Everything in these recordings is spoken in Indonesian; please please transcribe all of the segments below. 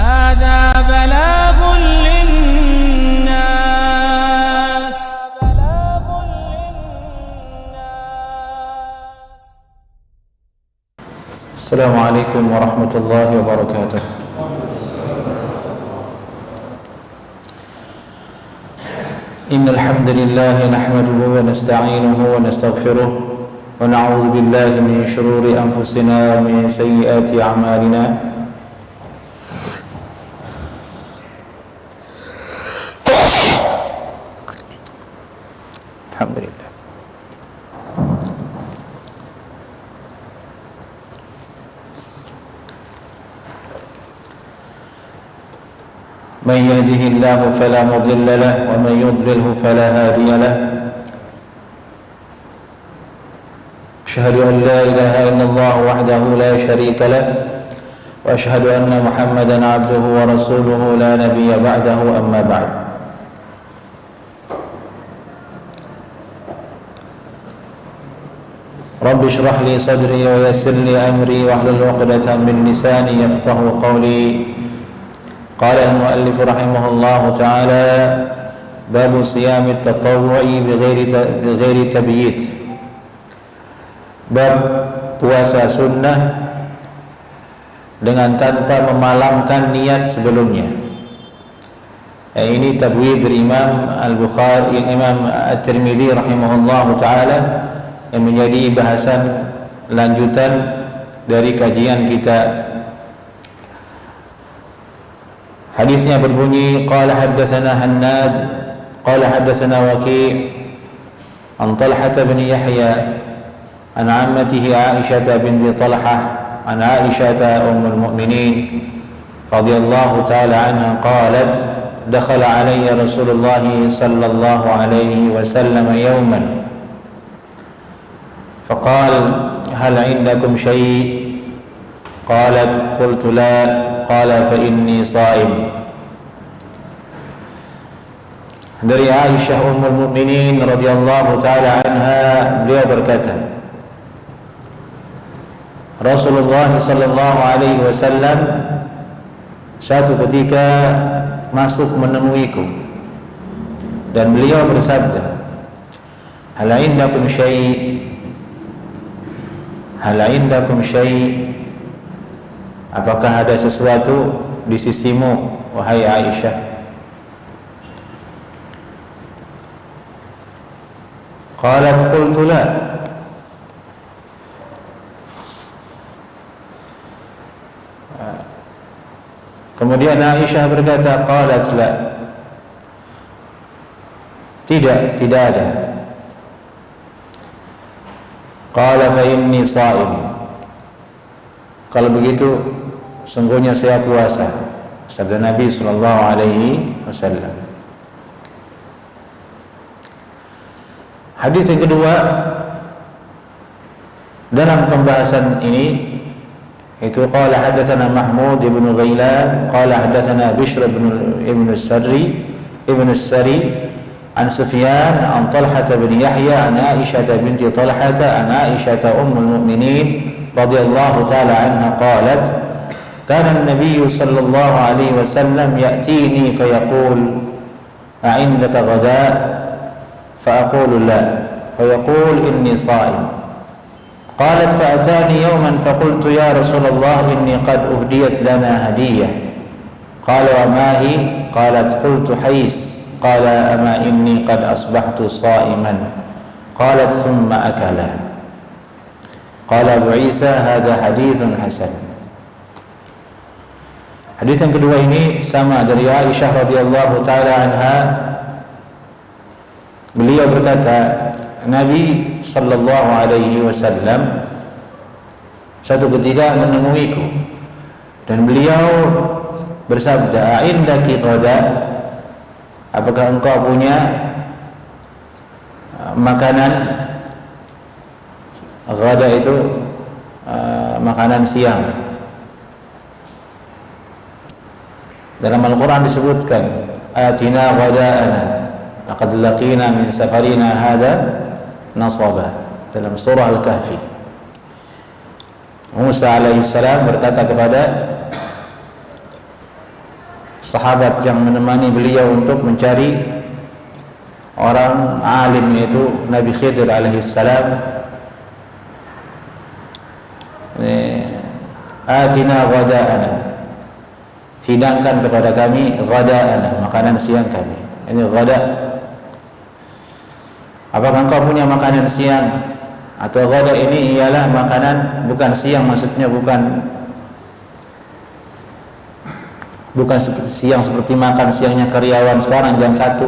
هذا بلاغ للناس. السلام عليكم ورحمة الله وبركاته. إن الحمد لله نحمده ونستعينه ونستغفره ونعوذ بالله من شرور أنفسنا ومن سيئات أعمالنا. الحمد لله. من يهده الله فلا مضل له ومن يضلله فلا هادي له. أشهد أن لا إله إلا الله وحده لا شريك له وأشهد أن محمدا عبده ورسوله لا نبي بعده. أما بعد، رب اشرح لي صدري ويسر لي أمري واحلل عقدة من لساني يفقهوا قولي. قال المؤلف رحمه الله تعالى: باب صيام التطوع بغير تبييت. Bab puasa sunnah dengan tanpa memalamkan niat sebelumnya. Ini tabwid dari Imam Al-Bukhari, Imam At-Tirmidzi rahimahullah ta'ala, yang menjadi bahasan lanjutan dari kajian kita. Hadisnya berbunyi: qala haddatsana Hannad qala haddatsana Waki' an Talhah bin Yahya an ammatihi Aisyah binti Talhah an Aisyah ummul mu'minin radhiyallahu ta'ala anha qalat: dakhala alayya Rasulullah sallallahu alaihi wasallam yawman faqala hal 'indakum shay'? qalat qultu la. qala fa inni sha'im. Dari Aisyah ummul mu'minin radhiyallahu ta'ala anha, beliau berkata, Rasulullah sallallahu alaihi wasallam satu ketika masuk menemuiku dan beliau bersabda, hal indakum syai'? Hal indakum syai'? Apakah ada sesuatu di sisimu, wahai Aisyah? Qalat qultu la. Kemudian Aisyah berkata, qalat la. Tidak ada. Qala fa inni sha'im. Kalau begitu, sungguhnya saya puasa. Sabda Nabi sallallahu alaihi wasallam. Hadis yang kedua dalam pembahasan ini, itu qala hadatsana Mahmud ibn Ghailan qala hadatsana Bishr ibn Sari an Sufyan an Talhah bin Yahya an Aisyah binti Talhah an Aisyah ummul mu'minin radhiyallahu ta'ala anha qalat: kana an-nabiy sallallahu alaihi wasallam ya'tini fayaqul a'indaka ghada? fa aqulu la, fayaqul inni sha'im. قالت فأتاني يوما فقلت يا رسول الله إني قد أهديت لنا هدية. قال وما هي؟ قالت قلت حيس. قال أما إني قد أصبحت صائما. قالت ثم أكلا. قال أبو عيسى هذا حديث حسن. Hadis yang kedua ini sama dari Aisyah radhiyallahu ta'ala anha. Beliau berkata, Nabi sallallahu alaihi wasallam satu ketika menemuiku dan beliau bersabda, "Indaki qada?" Apakah engkau punya makanan? Ghada itu makanan siang. Dalam Al-Quran disebutkan, "Atina ghada'ana laqad laqina min safarina hadha nasaba." Dalam surah Al-Kahfi, Musa alaihissalam berkata kepada sahabat yang menemani beliau untuk mencari orang alim, yaitu Nabi Khidir alaihissalam. Atina ghada'ana, hidangkan kepada kami ghada'ana, makanan siang kami. Ini ghada'. Apakah engkau punya makanan siang? Atau ghada' ini ialah makanan bukan siang, maksudnya bukan seperti siang, seperti makan siangnya karyawan sekarang jam 1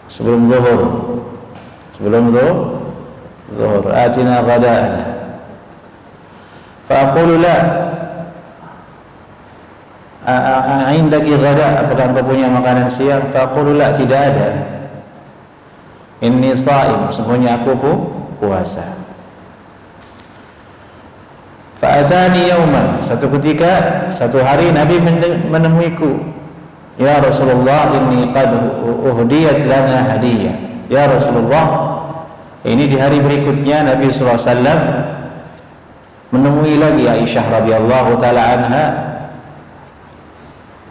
sebelum zuhur. Sebelum zuhur, atina ghada'ana. Fa aqulu la, indaki ghada', apakah engkau punya makanan siang? Fa aqulu la, tidak ada. Inni sha'im, sesungguhnya aku puasa. Fa atani yauman, satu ketika, satu hari Nabi menemuiku. Ya Rasulullah, inni qad uhdiyat lana hadiyah. Ya Rasulullah, ini di hari berikutnya Nabi sallallahu alaihi wasallam menemui lagi Aisyah radhiyallahu taala anha,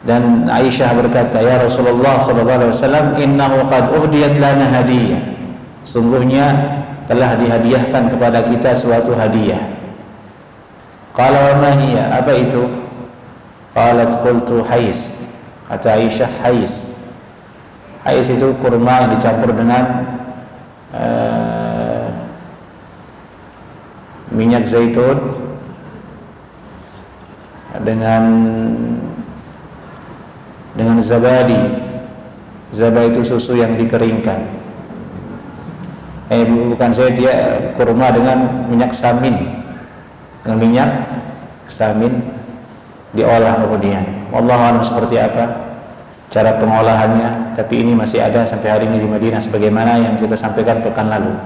dan Aisyah berkata, ya Rasulullah sallallahu alaihi wasallam, innahu qad uhdiyat lana hadiyah, sungguhnya telah dihadiahkan kepada kita suatu hadiah. Qala wa ma hiya, apa itu? Qalat qultu hais, kata Aisyah hais. Hais itu kurma yang dicampur dengan minyak zaitun dengan zabadi. Zabadi itu susu yang dikeringkan. Bukan saya, dia kurma dengan minyak samin. Dengan minyak samin diolah kemudian. Wallahu a'lam seperti apa cara pengolahannya, tapi ini masih ada sampai hari ini di Madinah sebagaimana yang kita sampaikan pekan lalu.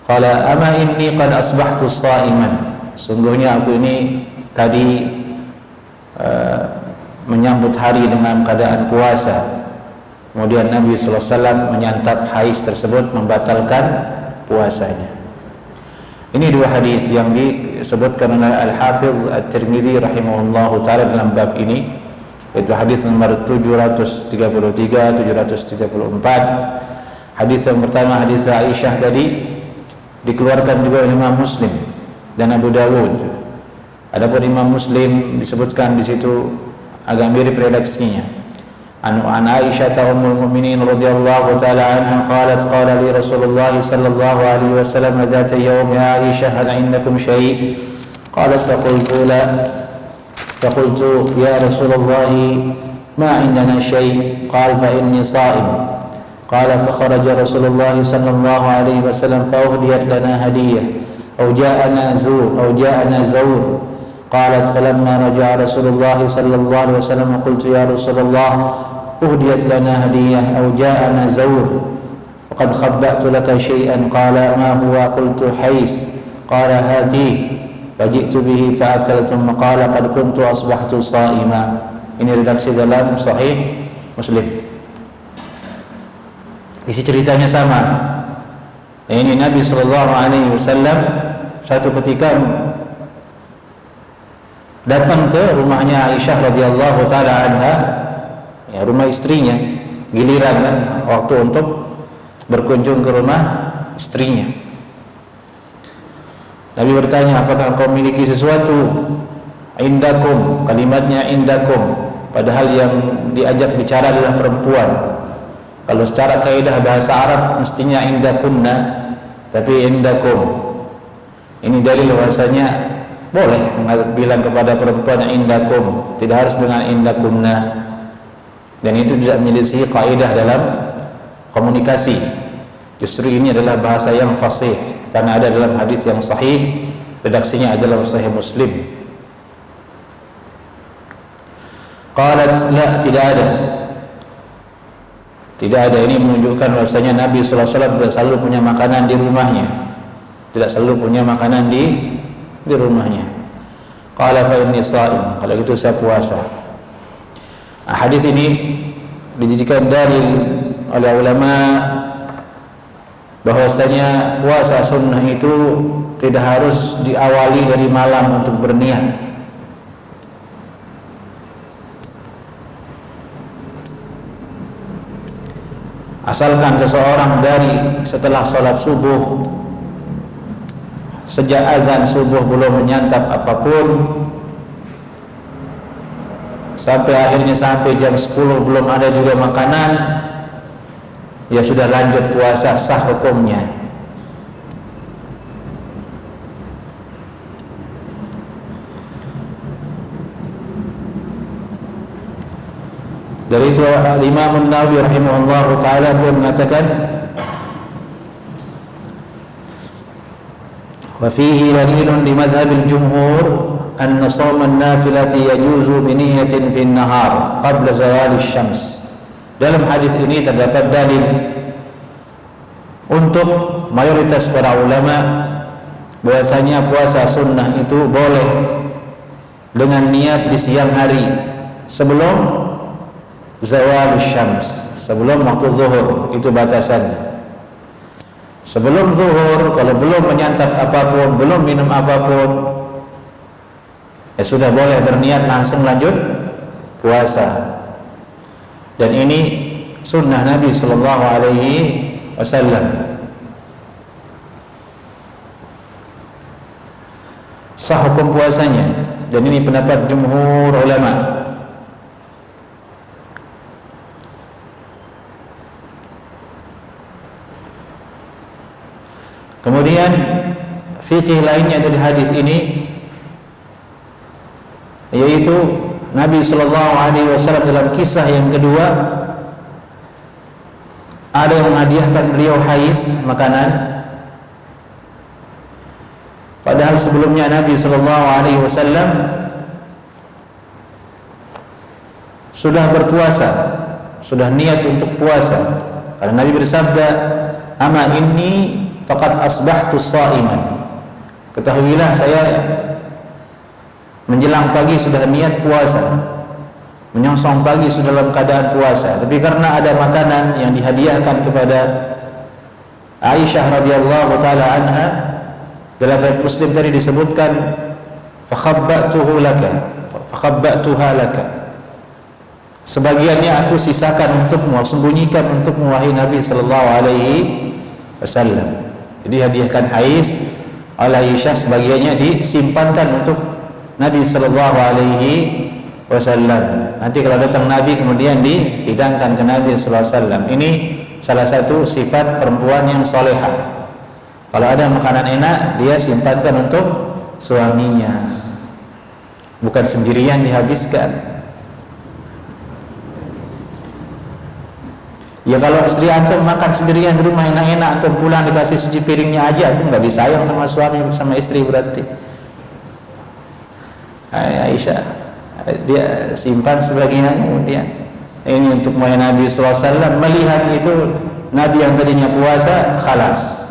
Qala ama inni qad asbahtu sha'iman, sungguhnya aku ini tadi menyambut hari dengan keadaan puasa. Kemudian Nabi sallallahu alaihi wasallam menyantap hais tersebut, membatalkan puasanya. Ini dua hadis yang disebutkan oleh Al-Hafiz At-Tirmidzi rahimahullahu taala dalam bab ini, yaitu hadis nomor 733, 734. Hadis yang pertama hadis Aisyah tadi dikeluarkan juga oleh Imam Muslim dan Abu Dawud. Adapun Imam Muslim disebutkan di situ agak mirip redaksinya. An Aisyah ummul mukminin radhiyallahu taala anha qalat qala li Rasulullah sallallahu alaihi wasallam dzata yawm ya Aisyah hal indakum syai'? Qalat faqultu la. Faqultu ya Rasulullah ma indana syai'. Qala fa inni sha'im. قال فخرج رسول الله صلى الله عليه وسلم فأهديت لنا هدية أو جاءنا زور. قالت فلما رجع رسول الله صلى الله عليه وسلم قلت يا رسول الله أهديت لنا هدية أو جاءنا زور وقد خبأت لك شيئا. قال ما هو؟ قلت حيس. قال هاتيه فجئت به فأكل ثم قال قد كنت أصبحت صائما. Ini redaksi dalam Sahih Muslim. Isi ceritanya sama. Ini Nabi sallallahu alaihi wasallam satu ketika datang ke rumahnya Aisyah radhiyallahu taala anha, ya rumah istrinya, giliran kan waktu untuk berkunjung ke rumah istrinya. Nabi bertanya, apakah engkau memiliki sesuatu? Indakum, kalimatnya indakum, padahal yang diajak bicara adalah perempuan. Kalau secara kaidah bahasa Arab mestinya indakunna, tapi indakum. Ini dalil bahasanya boleh bilang kepada perempuan indakum, tidak harus dengan indakunna. Dan itu tidak menyelisih kaidah dalam komunikasi. Justru ini adalah bahasa yang fasih karena ada dalam hadis yang sahih, redaksinya adalah Sahih Muslim. Qalat la, tidak ada. Tidak ada. Ini menunjukkan bahwasanya Nabi sallallahu alaihi wasallam tidak selalu punya makanan di rumahnya. Tidak selalu punya makanan di rumahnya. Qala fa inni sha'im, kalau gitu saya puasa. Hadis ini dijadikan dalil oleh ulama bahwasanya puasa sunnah itu tidak harus diawali dari malam untuk berniat. Asalkan seseorang dari setelah sholat subuh, sejak azan subuh belum menyantap apapun, sampai akhirnya sampai jam 10 belum ada juga makanan, ya sudah lanjut puasa, sah hukumnya. Dari itu Imam An-Nawawi rahimahullah ta'ala beliau mengatakan, wa fihi dalilun li madhhabil jumhur anna shaum an-nafilati yajuzu bi niyyatin fi an-nahar qabla zawal asy-syams. Dalam hadis ini terdapat dalil untuk mayoritas para ulama bahwasanya puasa sunnah itu boleh dengan niat di siang hari sebelum zawal syams, sebelum waktu zuhur, itu batasan. Sebelum zuhur, kalau belum menyantap apapun, belum minum apapun, ya sudah boleh berniat langsung lanjut puasa. Dan ini sunnah Nabi Sallallahu Alaihi Wasallam. Sah hukum puasanya, dan ini pendapat jumhur ulama. Kemudian fikih lainnya dari hadis ini, yaitu Nabi Sallallahu Alaihi Wasallam dalam kisah yang kedua ada yang menghadiahkan beliau hais, makanan, padahal sebelumnya Nabi Sallallahu Alaihi Wasallam sudah berpuasa, sudah niat untuk puasa. Karena Nabi bersabda, "Ama inni faqad asbahtu sha'iman." Ketahuilah saya menjelang pagi sudah niat puasa, menyongsong pagi sudah dalam keadaan puasa. Tapi karena ada makanan yang dihadiahkan kepada Aisyah radhiyallahu taala anha, dalam riwayat Muslim tadi disebutkan fakhabbatuha laka, sebagiannya aku sisakan untukmu, sembunyikan untukmu wahai Nabi sallallahu alaihi wasallam. Jadi hadiahkan hais oleh Aisyah, sebagiannya disimpankan untuk Nabi sallallahu alaihi wasallam. Nanti kalau datang Nabi kemudian dihidangkan ke Nabi sallallahu alaihi wasallam. Ini salah satu sifat perempuan yang solehah. Kalau ada makanan enak, dia simpankan untuk suaminya, bukan sendirian dihabiskan. Ya kalau istri antum makan sendirian di rumah enak-enak, antum pulang dikasih cuci piringnya aja, antum nggak disayang sama suami, sama istri berarti. Aisyah dia simpan sebagian, kemudian ini untuk Nabi SAW melihat itu Nabi yang tadinya puasa, khalas.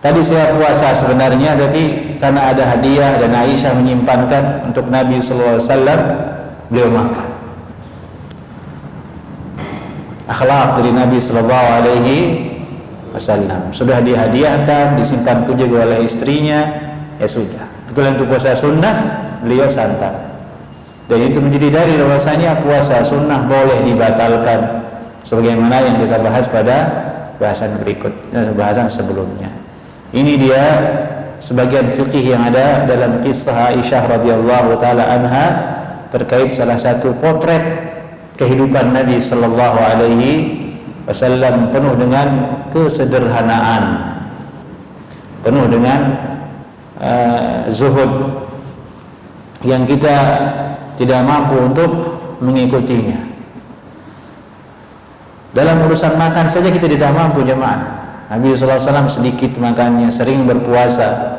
Tadi saya puasa sebenarnya, tapi karena ada hadiah dan Aisyah menyimpankan untuk Nabi SAW, beliau makan. Akhlak dari Nabi Sallallahu Alaihi Wasallam, sudah dihadiahkan, disimpan pun juga oleh istrinya, ya sudah. Betul, untuk puasa sunnah beliau santap, dan itu menjadi dalil bahwasanya puasa sunnah boleh dibatalkan, sebagaimana yang kita bahas pada bahasan berikutnya, bahasan sebelumnya. Ini dia sebagian fikih yang ada dalam kisah Aisyah radhiyallahu taala anha terkait salah satu potret kehidupan Nabi Sallallahu Alaihi Wasallam, penuh dengan kesederhanaan, penuh dengan zuhud yang kita tidak mampu untuk mengikutinya. Dalam urusan makan saja kita tidak mampu, jemaah. Nabi Sallallahu Alaihi Wasallam sedikit makannya, sering berpuasa.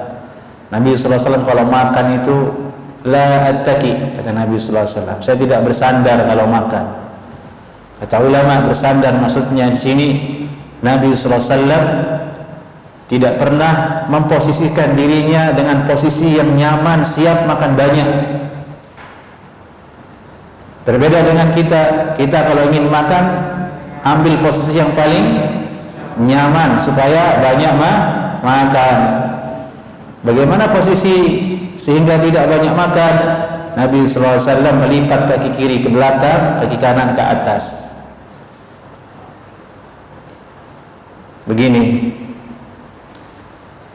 Nabi Sallallahu Alaihi Wasallam kalau makan itu la attaki, kata Nabi sallallahu alaihi wasallam, saya tidak bersandar kalau makan. Kata ulama, bersandar maksudnya di sini Nabi sallallahu alaihi wasallam tidak pernah memposisikan dirinya dengan posisi yang nyaman, siap makan banyak. Berbeda dengan kita kalau ingin makan ambil posisi yang paling nyaman supaya banyak makan. Bagaimana posisi sehingga tidak banyak makan? Nabi SAW melipat kaki kiri ke belakang, kaki kanan ke atas. Begini.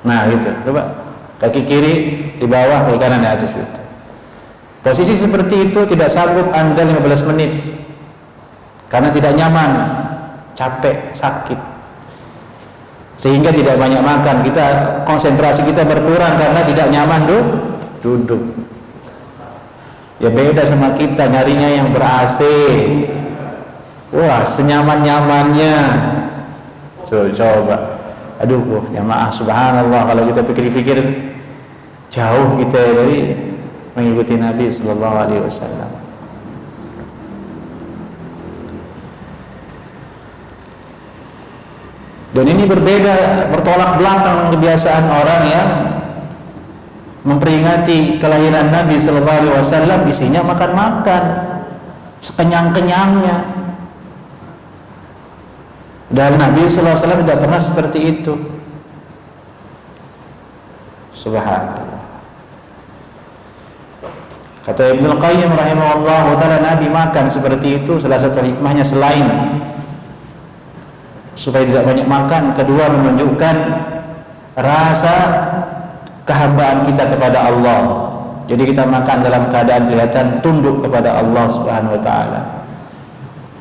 Nah gitu, coba. Kaki kiri di bawah, kaki kanan di atas gitu. Posisi seperti itu tidak sanggup Anda 15 menit. Karena tidak nyaman, capek, sakit. Sehingga tidak banyak makan. Konsentrasi kita berkurang karena tidak nyaman duduk. Ya beda sama kita nyarinya yang ber-AC. Wah, senyaman-nyamannya. Coba. Aduh, jamaah subhanallah, kalau kita pikir-pikir jauh kita dari mengikuti Nabi sallallahu alaihi wasallam. Dan ini berbeda, bertolak belakang kebiasaan orang yang memperingati kelahiran Nabi sallallahu alaihi wasallam, isinya makan-makan sekenyang-kenyangnya. Dan Nabi sallallahu alaihi wasallam tidak pernah seperti itu. Subhanallah. Kata Ibnu Qayyim rahimahullah taala, Nabi makan seperti itu salah satu hikmahnya selain supaya tidak banyak makan, kedua menunjukkan rasa kehambaan kita kepada Allah. Jadi kita makan dalam keadaan kelihatan tunduk kepada Allah Subhanahu wa taala.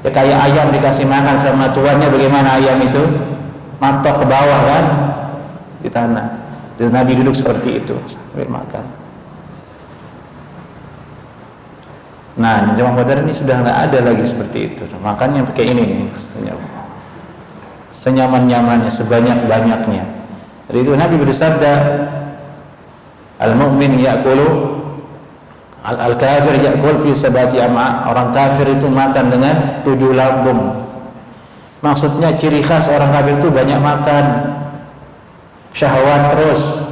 Ya kayak ayam dikasih makan sama tuannya, bagaimana ayam itu? Matok ke bawah kan? Di tanah. Dan Nabi duduk seperti itu sambil makan. Nah, di zaman modern ini sudah nggak ada lagi seperti itu. Makannya pakai ini nih, senyaman-nyamannya, sebanyak-banyaknya. Jadi itu Nabi bersabda, al-mu'min ya'kulu al-kafir ya'kul fi sabati am'a. Orang kafir itu makan dengan 7 lambung. Maksudnya ciri khas orang kafir itu banyak makan, syahwat terus.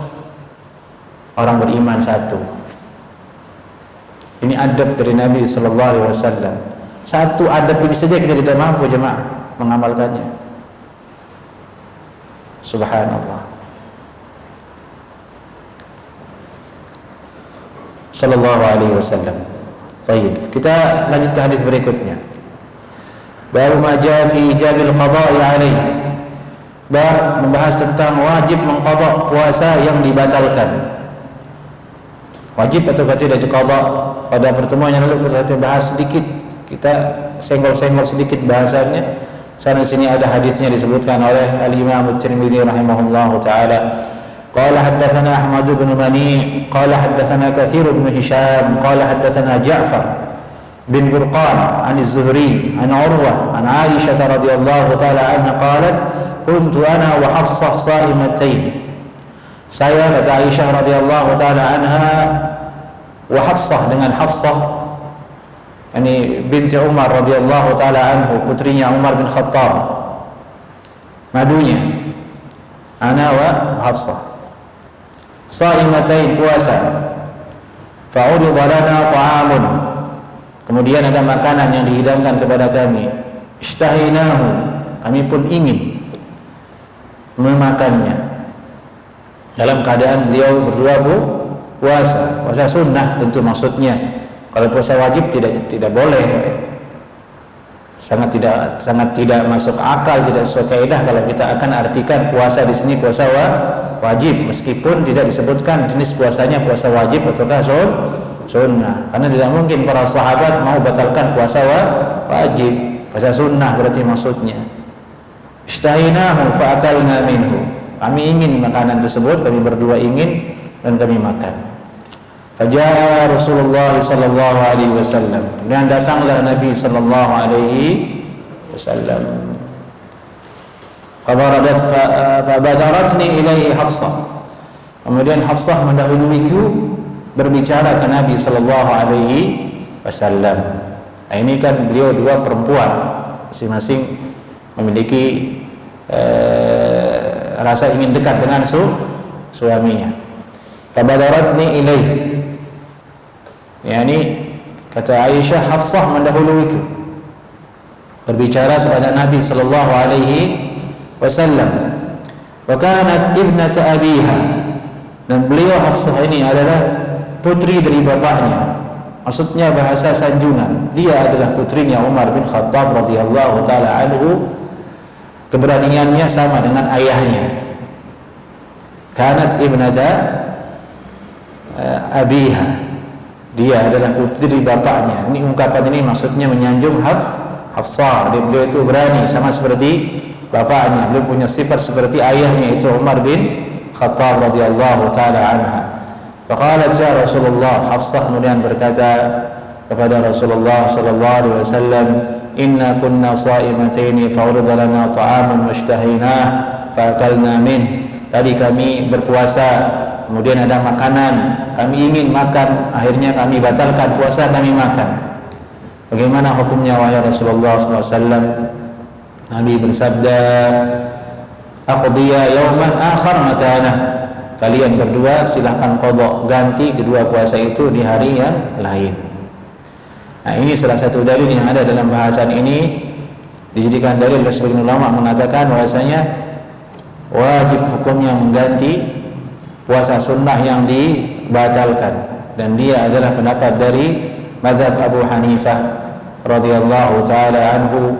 Orang beriman satu. Ini adab dari Nabi sallallahu alaihi wasallam. Satu adab ini saja kita tidak mampu jemaah mengamalkannya. Subhanallah. Sallallahu alaihi wasallam. Baik, kita lanjut ke hadis berikutnya. Bab ma jaa fi ijabil qada'i alaihi. Bab membahas tentang wajib mengqada puasa yang dibatalkan. Wajib atau tidak diqada? Pada pertemuan yang lalu kita bahas sedikit, kita senggol-senggol sedikit bahasannya. Sana sini ada hadisnya disebutkan oleh Al-Imam At-Tirmidzi rahimahullahu taala. قال حدثنا أحمد بن منيع قال حدثنا كثير بن هشام قال حدثنا جعفر بن برقان عن الزهري عن عروة عن عائشة رضي الله تعالى عنها قالت كنت أنا وحفصة صائمتين. Saya kata Aisyah radhiyallahu taala anha wa Hafsah dengan Hafsah ini binti Umar radhiyallahu taala anhu, putrinya Umar bin Khattab, madunya ana wa Hafsah Shaimatain, puasa. Fa'urida lana ta'amun, kemudian ada makanan yang dihidangkan kepada kami. Ishtahinahu, kami pun ingin memakannya. Dalam keadaan beliau berdua puasa sunnah tentu maksudnya. Kalau puasa wajib tidak boleh. Sangat tidak masuk akal, tidak sesuai kaidah kalau kita akan artikan puasa di sini puasa wajib, meskipun tidak disebutkan jenis puasanya puasa wajib ataukah sunnah. Karena tidak mungkin para sahabat mau batalkan puasa wajib, puasa sunnah berarti maksudnya. Ishtahinahu fa'akalna minhu, kami ingin makanan tersebut, kami berdua ingin dan kami makan. Faja'a Rasulullah sallallahu alaihi wasallam, dan datanglah Nabi sallallahu alaihi wasallam. Fabadaratni ilaihi Hafsah, kemudian Hafsah mendahuluiku berbicara ke Nabi sallallahu alaihi wasallam. Nah, ini kan beliau dua perempuan, masing-masing memiliki rasa ingin dekat dengan suaminya. Fabadaratni ilaihi, yakni kata Aisyah, Hafsah mendahuluiku berbicara kepada Nabi sallallahu alaihi wasallam. Wa kanat ibnata abiha, dan beliau Hafsah ini adalah putri dari bapaknya. Maksudnya bahasa sanjungan, dia adalah putrinya Umar bin Khattab radhiyallahu taala anhu. Keberaniannya sama dengan ayahnya. Kanat ibnata abiha, dia adalah putri bapaknya. Ini ungkapan ini maksudnya menyanjung Hafsah. Beliau itu berani sama seperti bapaknya. Beliau punya sifat seperti ayahnya, itu Umar bin Khattab radhiyallahu taala anha. Faqalat ya Rasulullah, Hafsah kemudian berkata kepada Rasulullah sallallahu alaihi wasallam, inna kunna sha'imataini fa'urida lana ta'amun mashtahinah fa'akalna min. Tadi kami berpuasa, kemudian ada makanan, kami ingin makan, akhirnya kami batalkan puasa, kami makan. Bagaimana hukumnya wahai Rasulullah sallallahu alaihi wasallam? Nabi bersabda, aqdiya yawman akhar makanah. Kalian berdua silahkan qadha, ganti kedua puasa itu di hari yang lain. Nah, ini salah satu dalil yang ada dalam bahasan ini, dijadikan dalil oleh sebagian ulama mengatakan bahwasanya wajib hukumnya mengganti puasa sunnah yang dibatalkan, dan dia adalah pendapat dari mazhab Abu Hanifah radhiyallahu taala anhu.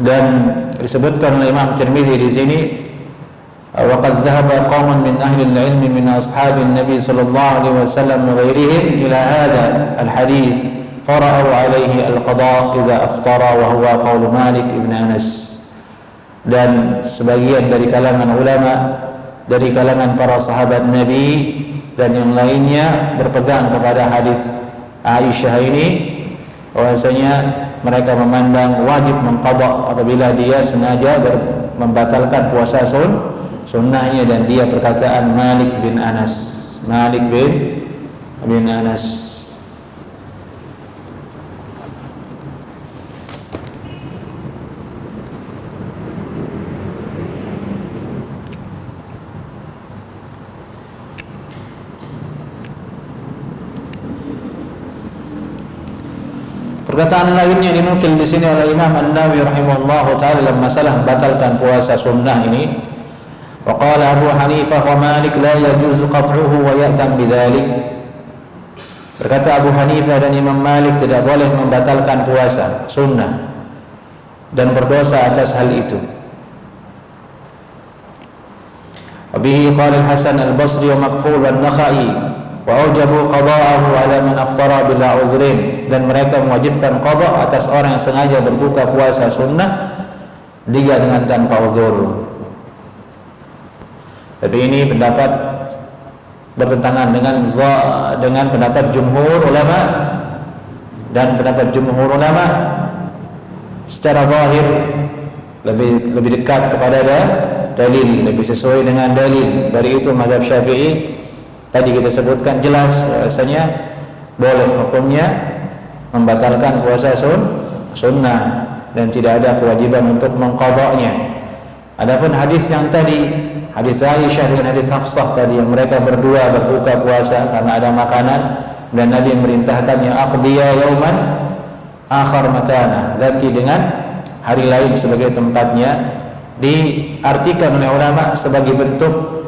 Dan disebutkan oleh Imam Tirmidzi di sini, وقد ذهب قوم من أهل العلم من أصحاب النبي صلى الله عليه وسلم وغيرهم إلى هذا الحديث فرأوا عليه القضاء إذا أفطر وهو قول مالك بن أنس. Dan sebagian dari kalangan ulama, dari kalangan para sahabat Nabi dan yang lainnya berpegang kepada hadis Aisyah ini, bahwasanya mereka memandang wajib mengqadha apabila dia sengaja membatalkan puasa sunnahnya, dan dia perkataan Malik bin Anas. Perkataan lainnya dinukil di sini oleh Imam An-Nawawi rahimahullah taala dalam masalah membatalkan puasa sunnah ini. Wa qala Abu Hanifah wa Malik la yajuzu qat'uhu wa ya'tam bidzalik. Berkata Abu Hanifah dan Imam Malik tidak boleh membatalkan puasa sunnah dan berdosa atas hal itu. Wa bihi qala Al-Hasan Al-Basri wa Makhul wa An-Nakhai wa aujabu qada'ahu ala man aftara bila udhrin, dan mereka mewajibkan qada atas orang yang sengaja berbuka puasa sunnah dia dengan tanpa uzur. Tapi ini pendapat bertentangan dengan pendapat jumhur ulama, dan pendapat jumhur ulama secara zahir lebih dekat kepada dalil, lebih sesuai dengan dalil. Dari itu mazhab Syafi'i tadi kita sebutkan jelas bahasanya boleh hukumnya membatalkan puasa sunnah dan tidak ada kewajiban untuk mengqadha'nya. Adapun hadis yang tadi, hadis Aisyah dengan hadis Hafsah tadi, yang mereka berdua berbuka puasa karena ada makanan dan Nabi merintahkannya aqdiya yauman akhar makana, ganti dengan hari lain sebagai tempatnya, diartikan oleh ulama sebagai bentuk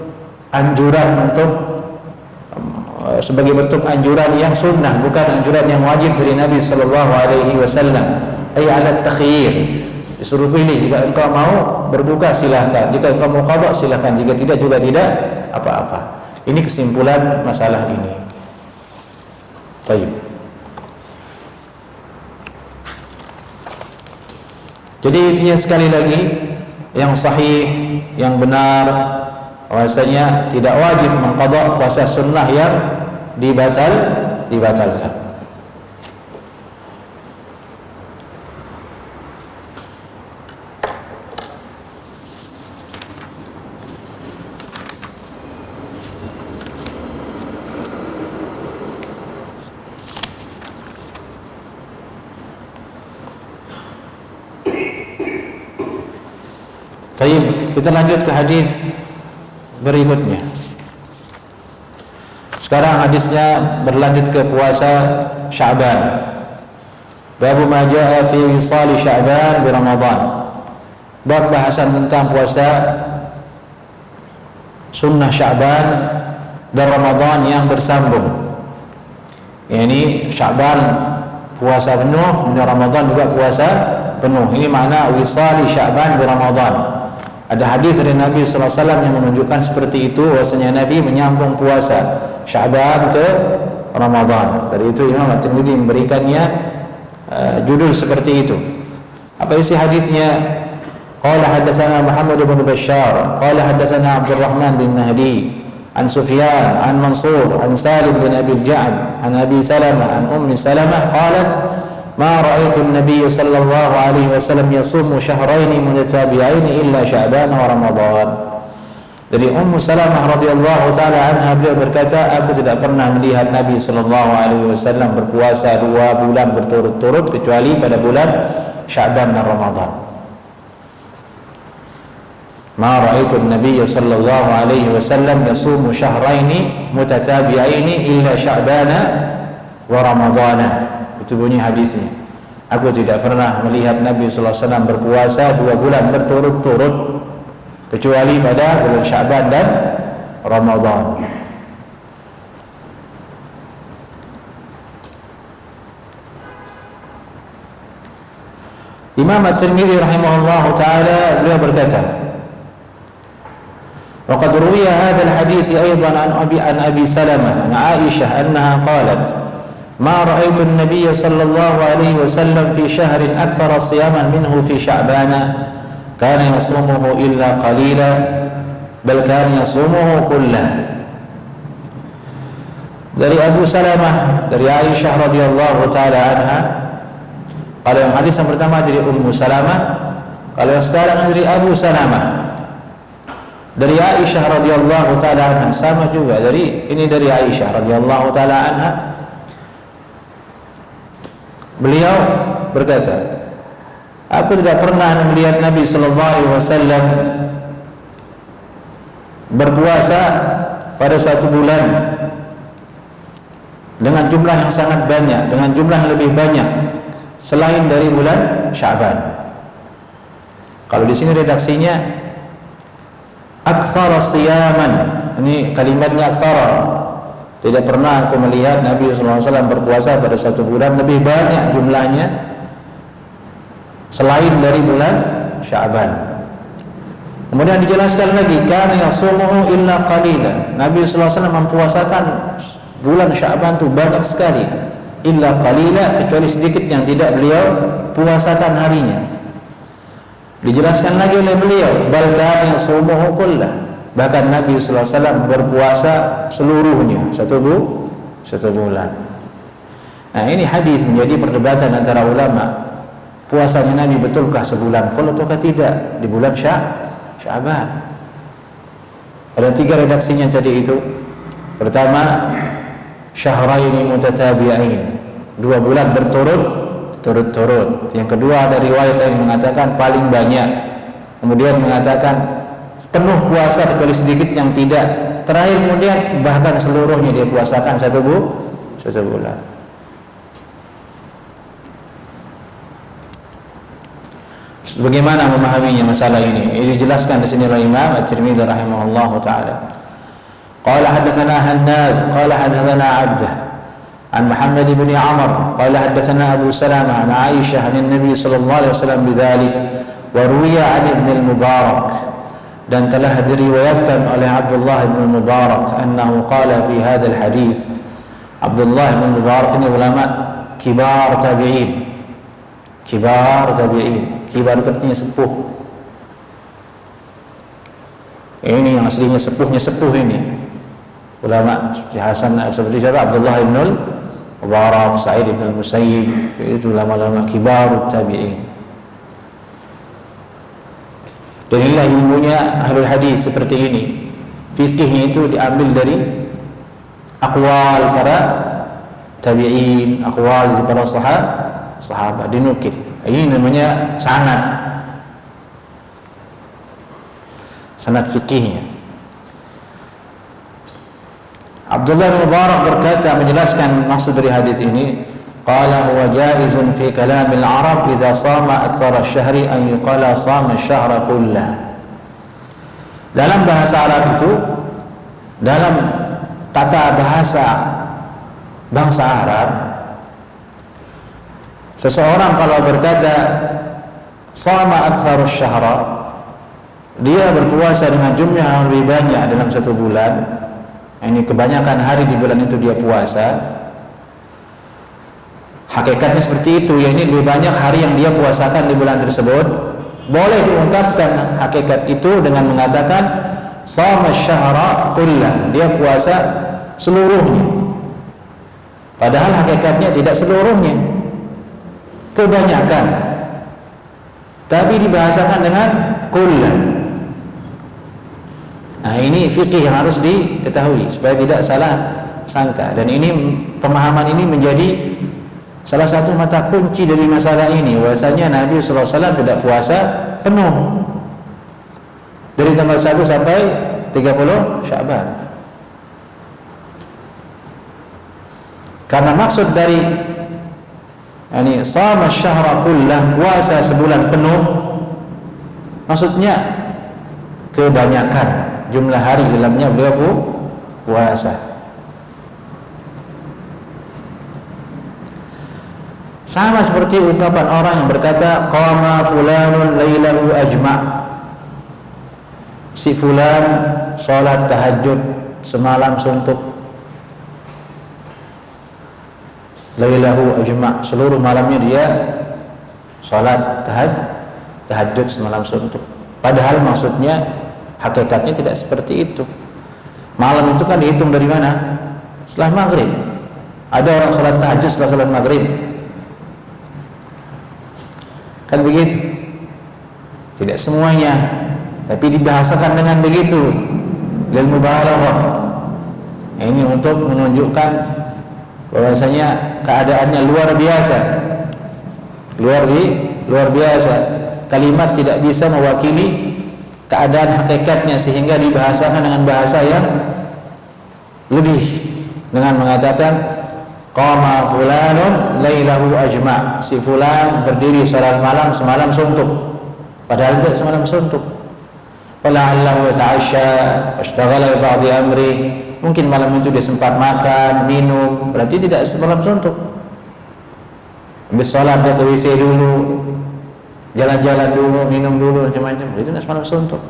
anjuran yang sunnah, bukan anjuran yang wajib dari Nabi sallallahu alaihi wasallam. Ay ala takhyir, disuruh pilih, jika engkau mau berbuka silahkan, jika engkau mau qadha silahkan, jika tidak juga tidak apa-apa. Ini kesimpulan masalah ini. Baik. Jadi intinya sekali lagi, yang sahih, yang benar, bahwasanya tidak wajib mengqadha puasa sunnah yang dibatalkan. Baik, kita lanjut ke hadis berikutnya. Sekarang hadisnya berlanjut ke puasa Sya'ban. Babu ma jaa fi wisali Sya'ban bi Ramadan. bab bahasan tentang puasa sunnah Sya'ban dan Ramadan yang bersambung. Ini Sya'ban puasa penuh, dan Ramadan juga puasa penuh. Ini makna wisali Sya'ban di Ramadan. Ada hadis dari Nabi SAW yang menunjukkan seperti itu, bahwasanya Nabi menyambung puasa Sya'ban ke Ramadan. Dari itu Imam At-Tirmidzi memberikannya judul seperti itu. Apa isi hadisnya? Qala hadatsana Muhammad bin Bashar, qala hadatsana Abdurrahman bin Mahdi, an Sufyan, an Mansur, an Salim bin Abi al-Ja'd, an Abi Salamah, an Ummi Salamah qalat ma ra'aitu an-nabiy sallallahu alaihi wasallam yasumu shahrayn mutatabi'ain illa Sya'ban wa Ramadan. Dari Ummu Salamah radhiyallahu taala anha, beliau berkata, aku tidak pernah melihat Nabi sallallahu alaihi wasallam berpuasa 2 bulan berturut-turut kecuali pada bulan Sya'ban dan Ramadan. Ma ra'aitu an-nabiy sallallahu alaihi wasallam yasumu syahraini mutatabi'aini illa Sya'bana wa Ramadana. Itu bunyi hadisnya. Aku tidak pernah melihat Nabi sallallahu alaihi wasallam berpuasa 2 bulan berturut-turut kecuali pada bulan Sya'ban dan Ramadan. Imam At-Tirmidzi rahimahullahu taala beliau berkata, وقد روي هذا الحديث أيضا عن أبي سلمة عن عائشة أنها قالت ما رأيت النبي صلى الله عليه وسلم في شهر أكثر صياما منه في شعبان كان يصومه إلا قليلا بل كان يصومه كله. Dari Abu Salamah, dari Aisyah radhiyallahu taala anha. Kalau yang hadis yang pertama dari Ummu Salamah, kalau yang sekarang dari Abu Salamah. Dari Aisyah radhiyallahu taala anha, sama juga dari Aisyah radhiyallahu taala anha. Beliau berkata, aku tidak pernah melihat Nabi sallallahu alaihi wasallam berpuasa pada suatu bulan dengan jumlah yang sangat banyak, dengan jumlah yang lebih banyak selain dari bulan Sya'ban. Kalau di sini redaksinya aktsara siyaman, ini kalimatnya aktsara. Tidak pernah aku melihat Nabi sallallahu alaihi wasallam berpuasa pada satu bulan lebih banyak jumlahnya selain dari bulan Sya'ban. Kemudian dijelaskan lagi, kana yasumuhu illa qalila. Nabi sallallahu alaihi wasallam mempuasakan bulan Sya'ban itu banyak sekali, illa qalila, kecuali sedikit yang tidak beliau puasakan harinya. Dijelaskan lagi oleh beliau, bal kana yasumuhu kullah. Bahkan Nabi sallallahu alaihi wasallam berpuasa seluruhnya satu bulan. Nah, ini hadis menjadi perdebatan antara ulama. Puasanya Nabi betulkah sebulan full ataukah tidak di bulan Sya'ban? Ada 3 redaksinya tadi itu. Pertama, syahraini mutatabi'ain, 2 bulan berturut-turut. Yang kedua, ada riwayat yang mengatakan paling banyak. Kemudian mengatakan penuh puasa kecuali sedikit yang tidak. Terakhir kemudian bahkan seluruhnya dia puasakan satu bulan. Bagaimana memahaminya masalah ini? Ini dijelaskan di sini oleh Imam At-Tirmidzi rahimahullahu taala. Qala hadatsana Hannad, qala hadatsana Abdah an Muhammad bin Amr, qala hadatsana Abu Salamah an Aisyah an Nabi sallallahu alaihi wasallam bidzalik wa ruwiya an Ibn al-Mubarak, dan telah diriwayatkan oleh Abdullah bin Mubarak annahu qala fi hadzal hadis. Abdullah bin Mubarak ini ulama kibar tabi'in. Kibar itu artinya sepuh. Ini yang aslinya sepuhnya sepuh ini. Ulama Hasan seperti siapa? Abdullah bin Mubarak, Sa'id bin Al-Musayyib, itu ulama-ulama kibar tabi'in. Dan inilah ilmunya ahlul hadis seperti ini. Fikihnya itu diambil dari aqwal para tabi'in, aqwal dari para sahabat dinukil. Ini namanya sanad fikihnya. Abdullah bin Mubarak berkata, menjelaskan maksud dari hadis ini, qala huwa jaizun fi kalam al-arab idza sama akthar asy-syahri an yuqala sama asy-syahra kullah. Dalam bahasa Arab itu, dalam tata bahasa bangsa Arab, seseorang kalau berkata sama akthar asy-syahra, dia berpuasa dengan jumlah yang lebih banyak dalam satu bulan. Ini kebanyakan hari di bulan itu dia puasa. Hakikatnya seperti itu, ya, ini lebih banyak hari yang dia puasakan di bulan tersebut. Boleh diungkapkan hakikat itu dengan mengatakan shama syahra kullah, dia puasa seluruhnya. Padahal hakikatnya tidak seluruhnya, kebanyakan, tapi dibahasakan dengan kullah. Nah, ini fikih yang harus diketahui supaya tidak salah sangka. Dan ini pemahaman ini menjadi salah satu mata kunci dari masalah ini. Bahwasanya Nabi SAW tidak puasa penuh dari tanggal 1 sampai 30 Sya'ban. Karena maksud dari shama syahra kullah, puasa sebulan penuh, maksudnya kebanyakan jumlah hari dalamnya beliau puasa. Sama seperti ungkapan orang yang berkata qama fulanun lailahu ajma', si fulan salat tahajud semalam suntuk. Lailahu ajma', seluruh malamnya dia salat tahajud semalam suntuk. Padahal maksudnya, hakikatnya tidak seperti itu. Malam itu kan dihitung dari mana? Setelah maghrib. Ada orang salat tahajud setelah salat maghrib, kan begitu? Tidak semuanya, tapi dibahasakan dengan begitu, lil mubalaghah. Ini untuk menunjukkan bahwasanya keadaannya luar biasa, luar biasa. Kalimat tidak bisa mewakili keadaan hakikatnya, sehingga dibahasakan dengan bahasa yang lebih, dengan mengatakan qama fulanun lailahu ajma', si fulan berdiri salat malam semalam suntuk, padahal tidak semalam suntuk. Wala'allahu ta'asya washtaghala bi ba'dhi amri, mungkin malam itu dia sempat makan, minum, berarti tidak semalam suntuk. Habis salat dia ke WC dulu, jalan-jalan dulu, minum dulu, macam-macam, itu tidak semalam suntuk.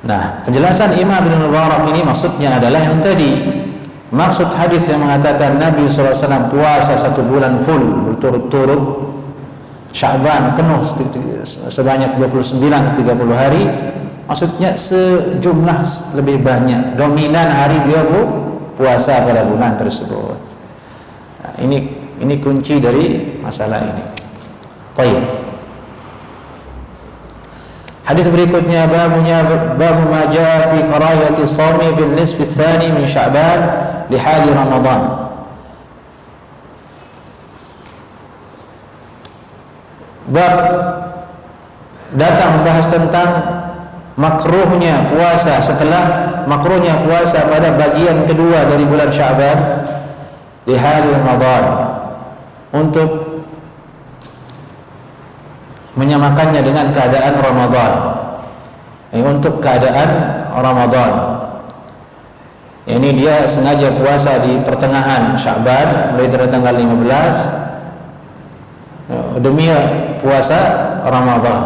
Nah, penjelasan Imam Ibn Mubarak ini maksudnya adalah yang tadi. Maksud hadis yang mengatakan Nabi SAW puasa 1 bulan full berturut-turut, Sya'ban penuh sebanyak 29-30 hari, maksudnya sejumlah lebih banyak, dominan hari beliau puasa pada bulan tersebut. Nah, ini kunci dari masalah ini. Baik. Hadis berikutnya, babu ma jaa fi karahiyati shaumi fil nisfi tsani min Sya'ban li hali Ramadan. Bab datang membahas tentang makruhnya puasa pada bagian kedua dari bulan Sya'ban di hari Ramadan, untuk menyamakannya dengan keadaan Ramadan. Untuk keadaan Ramadan, ini dia sengaja puasa di pertengahan Sya'ban mulai dari tanggal 15 demi puasa Ramadan.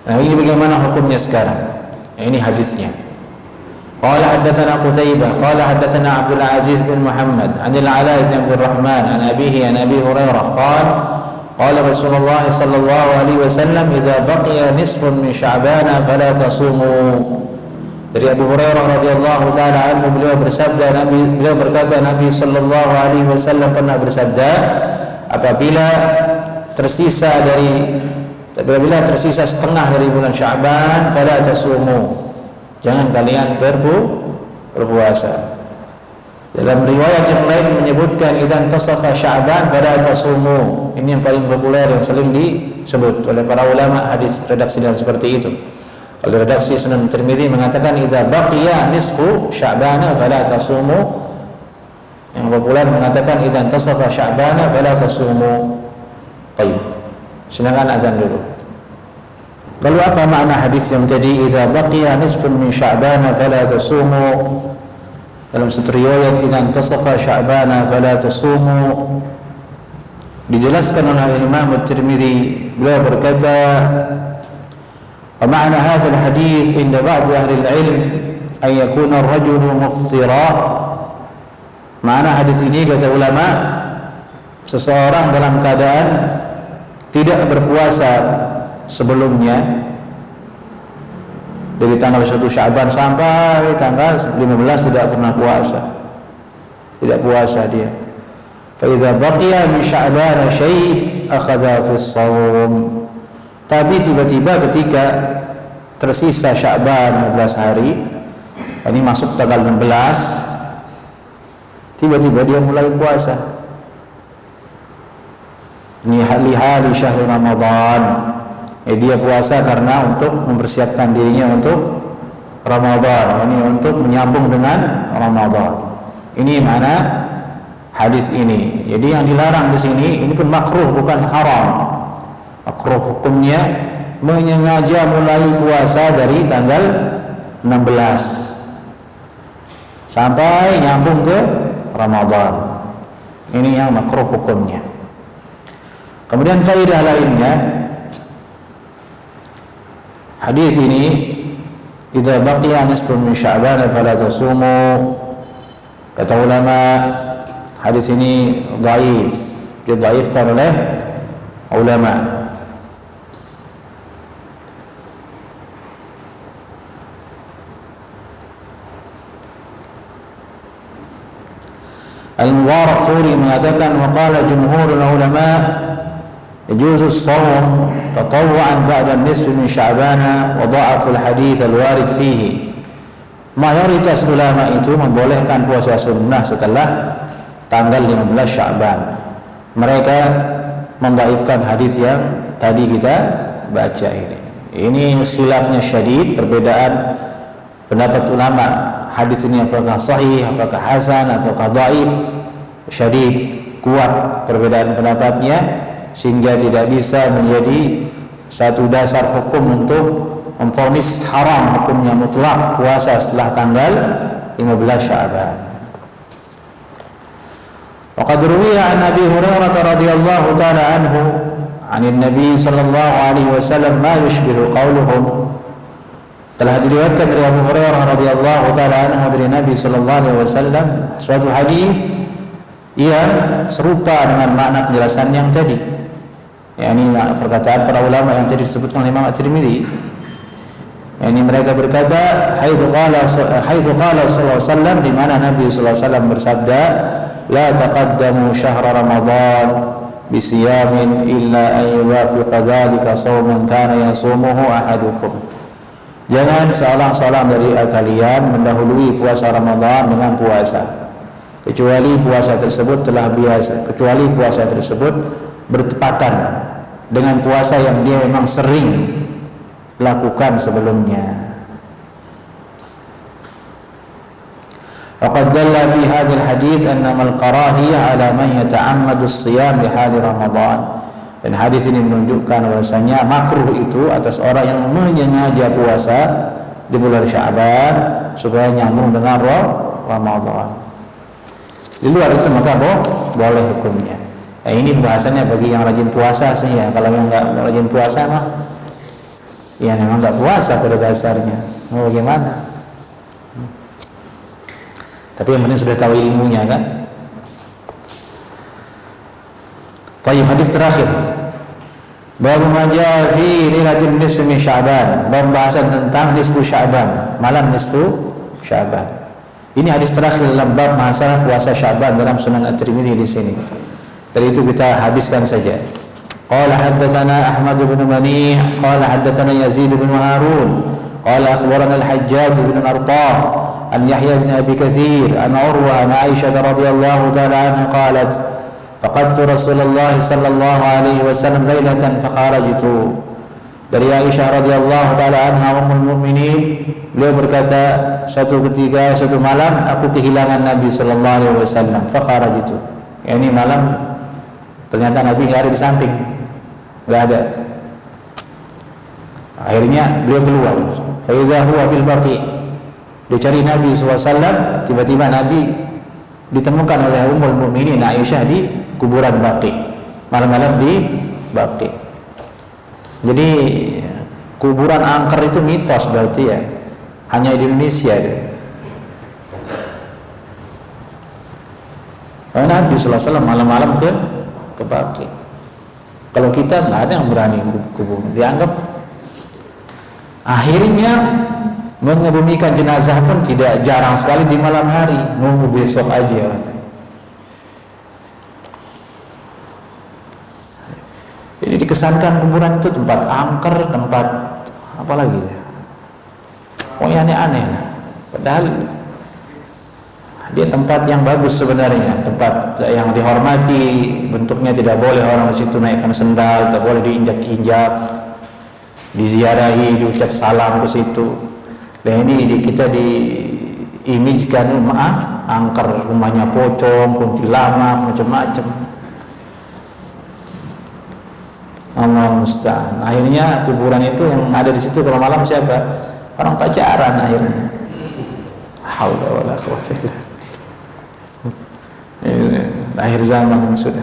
Nah, ini bagaimana hukumnya sekarang? Ini hadisnya. Qala haddatsana Qutaibah qala haddatsana Abdul Aziz bin Muhammad an al-Ala bin Abdul Rahman an abihi an Abi Hurairah qala Rasulullah sallallahu alaihi wasallam idza baqiya nisfun min Sya'ban fala tasumu. Dari Abu Hurairah radhiyallahu taala anhu, beliau berkata Nabi sallallahu alaihi wasallam pernah bersabda, apabila tersisa setengah dari bulan Sya'ban, fala tasumu, jangan kalian berpuasa. Dalam riwayat yang lain menyebutkan idzan tasafa Sya'ban fala tasumu. Ini yang paling populer yang sering disebut oleh para ulama hadis redaksi dan seperti itu. Oleh redaksi Sunan Tirmidzi mengatakan idza baqiya nisfu Sya'ban fala tasumu. Yang populer mengatakan idzan tasafa Sya'ban fala tasumu. Baik. Silakan azan dulu. Lalu apa makna hadis yang tadi idza baqiya nisfun min Sya'ban fala tasumu? Dalam satu riwayat idzan tasafa Sya'ban fala tasumu, dijelaskan oleh Imam At-Tirmidzi, beliau berkata wa ma'na hadha al-hadith inda ba'd ahli al-ilm an yakuna ar-rajulu muftira. Makna hadis ini kata ulama, seseorang dalam keadaan tidak berpuasa sebelumnya, dari tanggal 1 Sya'ban sampai tanggal 15 tidak pernah puasa, tidak puasa dia. Fa idza baqiya min Sya'ban syai' akhadha fi shaum. Tapi tiba-tiba ketika tersisa Sya'ban 15 hari, ini masuk tanggal 16, tiba-tiba dia mulai puasa. Ini hari syahr Ramadan. Dia puasa karena untuk mempersiapkan dirinya untuk Ramadan, ini untuk menyambung dengan Ramadan. Ini mana hadis ini. Jadi yang dilarang di sini ini pun makruh, bukan haram. Makruh hukumnya menyengaja mulai puasa dari tanggal 16 sampai nyambung ke Ramadan. Ini yang makruh hukumnya. Kemudian faedah lainnya, hadis ini idza baqiya nisfun min Sya'ban fala tasumu, kata ulama hadis ini dhaif, didhaifkan oleh ulama. Al-Mubarakfuri mengatakan waqala jumhurul ulama يجوز الصوم تطوعا بعد النصف من شعبان وضعف الحديث الوارد فيه. Mayoritas ulama itu membolehkan puasa sunnah setelah tanggal 15 Sya'ban. Mereka mendhaifkan hadis yang tadi kita baca ini. Ini khilafnya syadid, perbedaan pendapat ulama. Hadis ini apakah sahih, apakah hasan, ataukah dhaif, syadid, kuat perbedaan pendapatnya, sehingga tidak bisa menjadi satu dasar hukum untuk memvonis haram hukumnya mutlak puasa setelah tanggal 15 Sya'ban. Wa qad ruwiya an Abi Hurairah radhiyallahu ta'ala anhu 'an Nabi sallallahu alaihi wasallam ma yushbihu qawluhum. Telah diriwayatkan dari Abu Hurairah radhiyallahu ta'ala anhu dari Nabi sallallahu alaihi wasallam suatu hadis yang serupa dengan makna penjelasan yang tadi. Ini perkataan para ulama yang tadi disebutkan oleh Imam At-Tirmidzi. Ini mereka berkata haitsu qala sallallahu alaihi wasallam, di mana Nabi sallallahu alaihi wasallam bersabda la taqaddamu syahra Ramadan bi siyamin illa an yuwafiqa dzalika shauman kana yasumuhu ahadukum. Jangan seorang-seorang dari kalian mendahului puasa Ramadan dengan puasa, kecuali puasa tersebut bertepatan dengan puasa yang dia memang sering lakukan sebelumnya. Waqad dalla fi hadzal hadits annama al-karahiyah ala man yata'ammadu as-siyam di hari Ramadan. Dan hadis ini menunjukkan bahwasanya makruh itu atas orang yang menyengaja puasa di bulan Sya'ban supaya nyambung dengan Ramadan. Di luar itu maka boleh hukumnya. Nah, ini pembahasannya bagi yang rajin puasa sih ya. Kalau yang nggak rajin puasa mah, ya memang nggak puasa pada dasarnya. Mau bagaimana? Tapi yang penting sudah tahu ilmunya kan. Baik, hadis terakhir. Bab ma jaa fi lailatul nisfi min Sya'ban. Pembahasan tentang nisfu Sya'ban, malam nisfu Sya'ban. Ini hadis terakhir dalam bab masalah puasa Sya'ban dalam Sunan At-Tirmidzi di sini. Dari itu kita habiskan saja. Qala haddatsana Ahmad bin Mani' qala haddatsana Yazid bin Harun qala akhbarana Al-Hajjaj bin Artah an Yahya bin Abi Katsir an Urwa an Aisyah radhiyallahu ta'ala anha qalat faqadtu Rasulullah sallallahu alaihi wasallam lailatan fakharajtu. Dari Aisyah radhiyallahu ta'ala anha ummul mukminin, beliau berkata, suatu ketika, suatu malam aku kehilangan Nabi sallallahu alaihi wasallam, fakharajtu. Ya, ini malam ternyata Nabi enggak ada di samping. Enggak ada. Akhirnya beliau keluar. Fa idza huwa bil baqi. Dia cari Nabi SAW, tiba-tiba Nabi ditemukan oleh ummul mukminin Aisyah di kuburan Baqi. Malam-malam di Baqi. Jadi kuburan angker itu mitos berarti ya. Hanya di Indonesia. Nabi SAW malam-malam ke Baqi. Kalau kita nggak ada yang berani kubur. Dianggap akhirnya mengebumikan jenazah pun tidak jarang sekali di malam hari, nunggu besok aja. Jadi dikesankan kuburan itu tempat angker, tempat apa lagi ya? Pokoknya aneh-aneh. Padahal dia tempat yang bagus sebenarnya, tempat yang dihormati, bentuknya tidak boleh orang di situ naikkan sendal, tidak boleh diinjak-injak, diziarahi, diucap salam ke situ. Dan ini kita diimijkan rumah angker, rumahnya pocong, kuntilanak, macam-macam. Allah musta'an. Akhirnya kuburan itu yang ada di situ kalau malam siapa? Orang pacaran akhirnya. Haula wala quwwata illa billah. Akhir zaman sudah.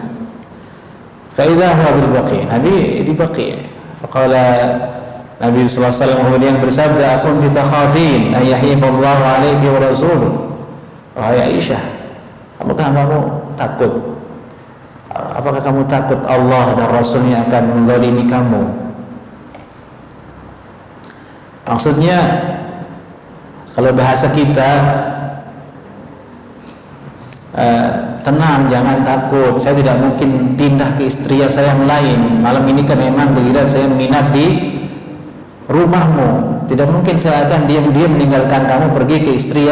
Fa idza huwa bil baqi. Nabi di Baqi. Faqala Nabi sallallahu alaihi wasallam kemudian bersabda, "Akunti takhafin ay yahiballahu alayki wa rasuluh." Wahai Aisyah, apakah kamu takut? Apakah kamu takut Allah dan Rasulnya akan menzalimi kamu? Maksudnya, kalau bahasa kita, tenang, jangan takut. Saya tidak mungkin pindah ke istri yang saya yang lain. Malam ini kan memang giliran saya menginap di rumahmu. Tidak mungkin saya akan diam-diam meninggalkan kamu pergi ke istri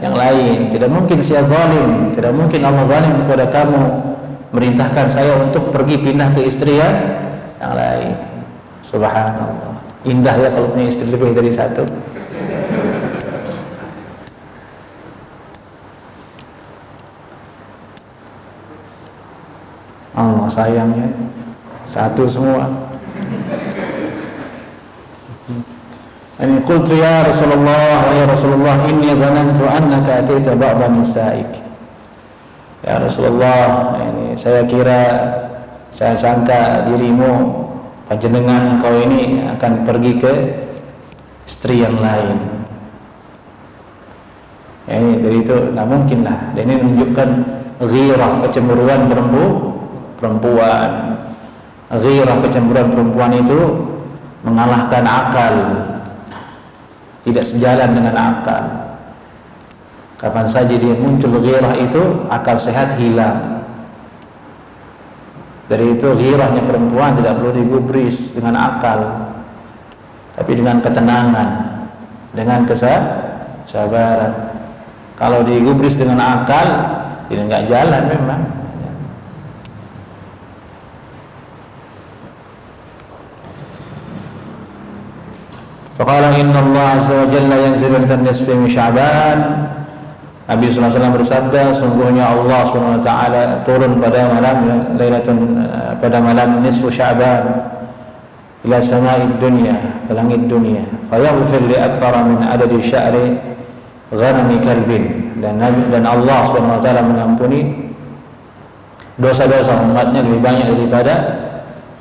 yang lain. Tidak mungkin saya zalim. Tidak mungkin Allah zalim kepada kamu, merintahkan saya untuk pergi pindah ke istri yang lain. Subhanallah. Indah ya kalau punya istri lebih dari satu. Allah sayangnya satu semua. Ani qultu ya Rasulullah, ya Rasulullah, inni dhanantu annaka ataita ba'da nisa'ik. Ya Rasulullah, ini saya sangka dirimu panjenengan kau ini akan pergi ke istri yang lain. Ya, ini dari itu tidak mungkin lah. Dan ini menunjukkan ghirah, kecemburuan perempuan. Ghirah, kecemburuan perempuan itu mengalahkan akal, tidak sejalan dengan akal. Kapan saja dia muncul ghirah itu, akal sehat hilang. Dari itu ghirahnya perempuan tidak perlu digubris dengan akal, tapi dengan ketenangan, dengan kesabaran. Kalau digubris dengan akal, tidak enggak jalan memang. Faqala inna Allah azza wa jalla yanzilu ila nisfi min Sya'ban. Nabi sallallahu alaihi wasallam bersabda, sungguhnya Allah Subhanahu wa taala turun pada malam nisfu Sya'ban ila sama'id dunya, ke langit dunia. Fayaghfir li aktsara min adadi sya'ri ghanami kalbin. Dan Allah Subhanahu wa taala mengampuni dosa-dosa umatnya lebih banyak daripada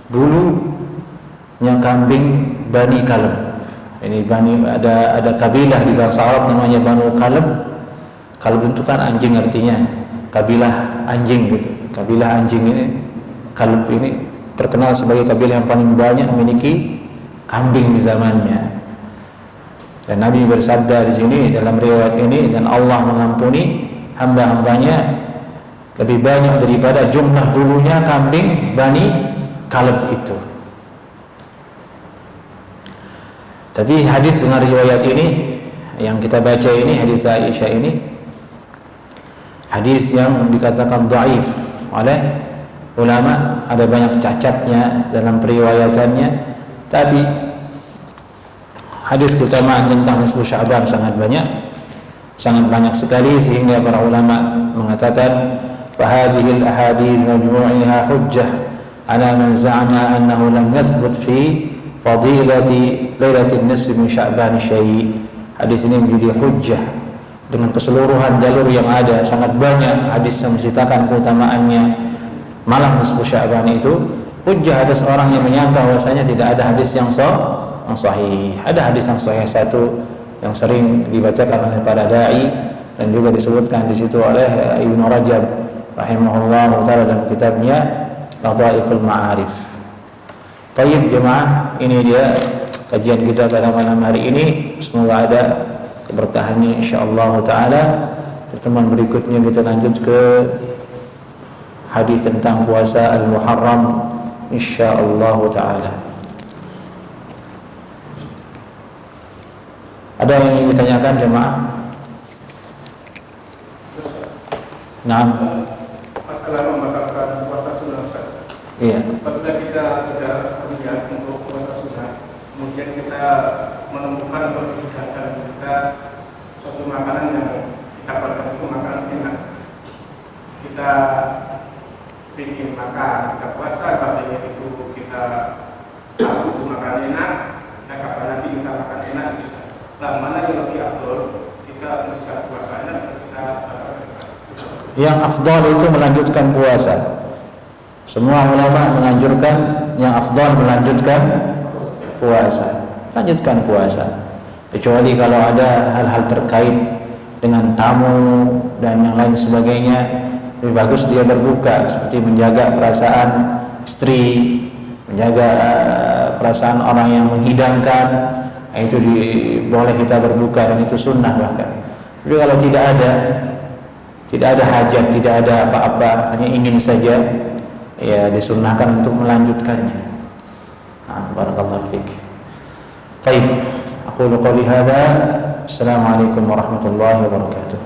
bulunya kambing Bani Kalb. Ini ada kabilah di bahasa Arab namanya Banu Kalb. Kalb itu kan anjing, artinya kabilah anjing gitu. Kabilah anjing ini, Kalb ini terkenal sebagai kabilah yang paling banyak memiliki kambing di zamannya. Dan Nabi bersabda di sini dalam riwayat ini, dan Allah mengampuni hamba-hambanya lebih banyak daripada jumlah bulunya kambing Bani Kalb itu. Tapi hadis dengan riwayat ini yang kita baca ini, hadis Aisyah ini hadis yang dikatakan dhaif oleh ulama, ada banyak cacatnya dalam periwayatannya, tapi hadis keutamaan tentang nisfu Sya'ban sangat banyak sekali, sehingga para ulama mengatakan fahadhil ahadits majmu'iha hujjah ala man za'ama annahu lam yathbut fi fadilati lailatin nisfi min Sya'ban syai'. Hadis ini menjadi hujjah dengan keseluruhan jalur yang ada, sangat banyak hadis yang menceritakan keutamaannya malam nisfu Sya'ban itu. Hujjah atas orang yang menyangka bahwasanya tidak ada hadis yang sahih. Ada hadis yang sahih satu yang sering dibacakan oleh para dai dan juga disebutkan di situ oleh Ibnu Rajab rahimahullah taala dalam kitabnya Lataiful Ma'arif. Baik jemaah, ini dia kajian kita pada malam hari ini. Semoga ada keberkahannya insyaallah taala. Pertemuan berikutnya kita lanjut ke hadis tentang puasa Al-Muharram insyaallah taala. Ada yang ingin ditanyakan jemaah? Naam. Masalah membatalkan puasa sunnah, Ustaz. Iya. Apabila kita sudah berniat untuk puasa sunnah, kemudian kita menemukan atau dihidangkan kita suatu makanan yang kita pada itu makanan enak, kita ingin makan, kita puasa, apabila itu kita tahu itu makanan enak, dan kapan lagi kita makan enak, nah mana yang lebih afdol, kita teruskan puasa enak, kita Yang afdal itu melanjutkan puasa. Semua ulama menganjurkan yang afdal melanjutkan puasa. Lanjutkan puasa. Kecuali kalau ada hal-hal terkait dengan tamu dan yang lain sebagainya, lebih bagus dia berbuka, seperti menjaga perasaan istri, menjaga perasaan orang yang menghidangkan, itu boleh kita berbuka dan itu sunnah bahkan. Tapi kalau tidak ada hajat, tidak ada apa-apa, hanya ingin saja, ya disunnahkan untuk melanjutkannya. Barakallahu fiik. Baik, aku qouli hadza. Assalamualaikum warahmatullahi wabarakatuh.